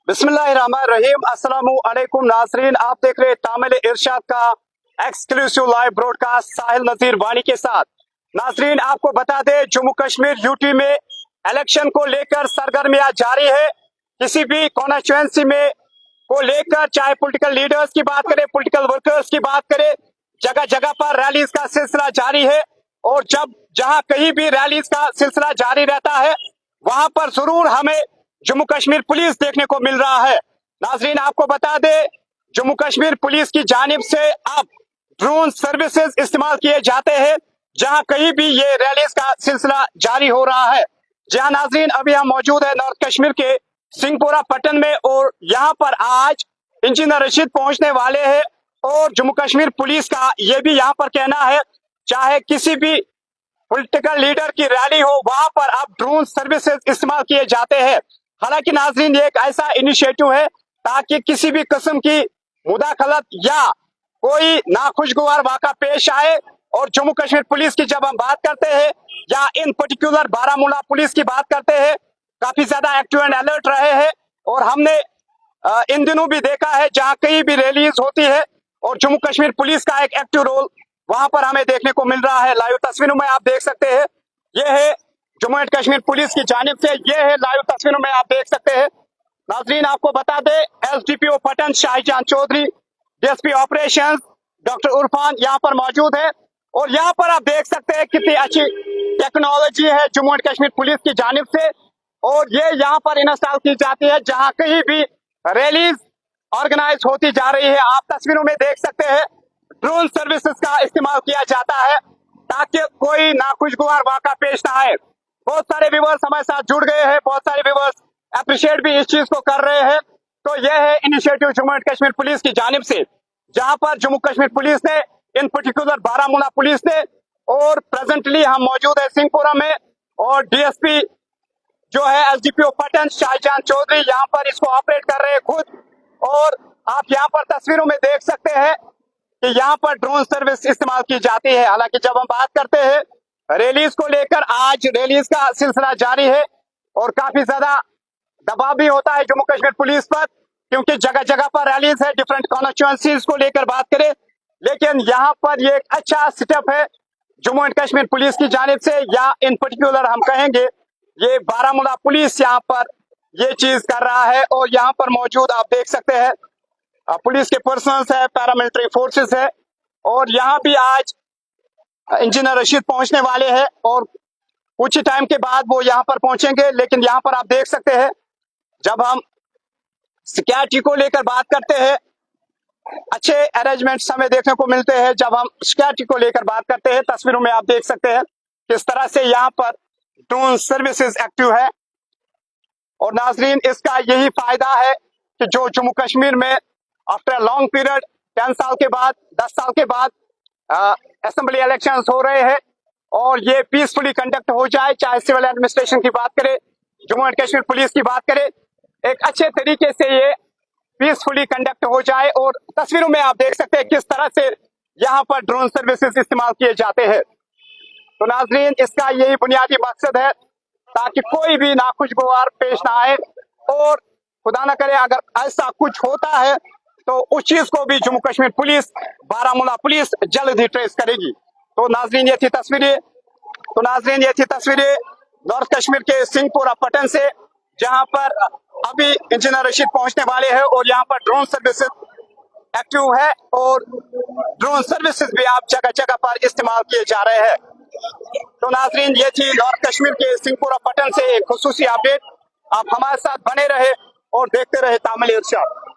बिस्मिल्लाहिर्रहमानिर्रहीम। अस्सलामु अलैकुम नाज़रीन, आप देख रहे तामिल इरशाद का एक्सक्लूसिव लाइव ब्रॉडकास्ट साहिल नज़ीर वानी के साथ। नाज़रीन, आपको बता दें, जम्मू कश्मीर यूटी में इलेक्शन को लेकर सरगर्मियां जारी है। किसी भी कॉन्स्टिट्यूएंसी में को लेकर, चाहे पॉलिटिकल लीडर्स की बात करें, पॉलिटिकल वर्कर्स की बात करें, जगह जगह पर रैलीज का सिलसिला जारी है। और जहां कहीं भी रैलीज का सिलसिला जारी रहता है, वहां पर जरूर हमें जम्मू कश्मीर पुलिस देखने को मिल रहा है। नाजरीन, आपको बता दें, जम्मू कश्मीर पुलिस की जानिब से अब ड्रोन सर्विसेज इस्तेमाल किए जाते हैं जहां कहीं भी ये रैलीज का सिलसिला जारी हो रहा है। जहां नाजरीन, अभी हम मौजूद है नॉर्थ कश्मीर के सिंहपुरा पट्टन में, और यहाँ पर आज इंजीनियर रशीद पहुंचने वाले हैं। और जम्मू कश्मीर पुलिस का ये भी यहाँ पर कहना है, चाहे किसी भी पॉलिटिकल लीडर की रैली हो, वहां पर अब ड्रोन सर्विसेज इस्तेमाल किए जाते हैं। हालांकि नाजरीन, ये एक ऐसा इनिशिएटिव है ताकि किसी भी किस्म की मुदाखलत या कोई नाखुशगवार वाक़ा पेश आए। और जम्मू कश्मीर पुलिस की जब हम बात करते हैं, या इन पर्टिकुलर बारामूला पुलिस की बात करते हैं, काफी ज्यादा एक्टिव एंड अलर्ट रहे हैं। और हमने इन दिनों भी देखा है, जहां कहीं भी रैलीज होती है और जम्मू कश्मीर पुलिस का एक एक्टिव रोल वहां पर हमें देखने को मिल रहा है। लाइव तस्वीरों में आप देख सकते हैं, ये है जम्मू एंड कश्मीर पुलिस की जानिब से, ये है लाइव तस्वीरों में आप देख सकते हैं। नाजरीन, आपको बता दें, SDPO Patan Shahjahan Chaudhry, DSP operations doctor Irfan यहाँ पर मौजूद है। और यहाँ पर आप देख सकते हैं कितनी अच्छी टेक्नोलॉजी है जम्मू एंड कश्मीर पुलिस की जानिब से। और ये यहाँ पर इंस्टॉल की जाती है जहाँ कहीं भी रैलीज ऑर्गेनाइज होती जा रही है। आप तस्वीरों में देख सकते हैं, ड्रोन सर्विसेज का इस्तेमाल किया जाता है ताकि कोई नाखुशगवार वाक़ा पेश ना आए। बहुत सारे व्यूअर्स हमारे साथ जुड़ गए हैं, बहुत सारे व्यूअर्स अप्रिशिएट भी इस चीज को कर रहे हैं। तो यह है initiative Jammu and Kashmir police की जानिब से, जहां पर जम्मू कश्मीर पुलिस ने, इन पर्टिकुलर बारामूला पुलिस ने, और प्रेजेंटली हम मौजूद है सिंहपुरा में, और डीएसपी जो है एसडीपीओ पटन शाहजहां चौधरी यहाँ पर इसको ऑपरेट कर रहे हैं खुद। और आप यहाँ पर तस्वीरों में देख सकते हैं कि यहाँ पर ड्रोन सर्विस इस्तेमाल की जाती है। हालांकि जब हम बात करते हैं रैलीज को लेकर, आज रैलीज का सिलसिला जारी है और काफी ज्यादा दबाव भी होता है जम्मू कश्मीर पुलिस पर, क्योंकि जगह जगह पर रैलीज है। डिफरेंट कॉन्स्टिट्यूएंसीज को लेकर बात करें, लेकिन यहाँ पर ये एक अच्छा स्टेप है जम्मू एंड कश्मीर पुलिस की जानिब से, या इन पर्टिकुलर हम कहेंगे ये बारामूला पुलिस यहाँ पर ये चीज कर रहा है। और यहाँ पर मौजूद आप देख सकते हैं पुलिस के पर्सनल्स है, पैरामिलिट्री फोर्सेस है। और यहाँ भी आज इंजीनियर रशीद पहुंचने वाले हैं और कुछ ही टाइम के बाद वो यहाँ पर पहुंचेंगे। लेकिन यहाँ पर आप देख सकते हैं, जब हम सिक्योरिटी को लेकर बात करते हैं, अच्छे अरेंजमेंट्स हमें देखने को मिलते हैं जब हम सिक्योरिटी को लेकर बात करते हैं। तस्वीरों में आप देख सकते हैं किस तरह से यहाँ पर ड्रोन सर्विसेज एक्टिव है। और नाजरीन, इसका यही फायदा है कि जो जम्मू कश्मीर में आफ्टर लॉन्ग पीरियड 10 साल के बाद, 10 साल के बाद असेंबली इलेक्शंस हो रहे हैं और ये पीसफुली कंडक्ट हो जाए। चाहे सिविल एडमिनिस्ट्रेशन की बात करें, जम्मू एंड कश्मीर पुलिस की बात करें, एक अच्छे तरीके से ये पीसफुली कंडक्ट हो जाए। और तस्वीरों में आप देख सकते हैं किस तरह से यहाँ पर ड्रोन सर्विसेज इस्तेमाल किए जाते हैं। तो नाजरीन, इसका यही बुनियादी मकसद है ताकि कोई भी नाखुशगवार पेश ना आए, और खुदा न करे अगर ऐसा कुछ होता है तो उस चीज को भी जम्मू कश्मीर पुलिस, बारामूला पुलिस जल्द ही ट्रेस करेगी। तो नाजरीन, ये थी तस्वीरें नॉर्थ कश्मीर के सिंहपुरा पट्टन से, जहां पर अभी इंजीनियर रशीद पहुंचने वाले हैं और यहाँ पर ड्रोन सर्विसेज एक्टिव है। और ड्रोन सर्विसेज भी आप जगह जगह पर इस्तेमाल किए जा रहे हैं। तो नाजरीन, ये थी नॉर्थ कश्मीर के सिंहपुरा पट्टन से एक खुसूसी अपडेट। आप हमारे साथ बने रहे और देखते रहे तामिल इरशाद।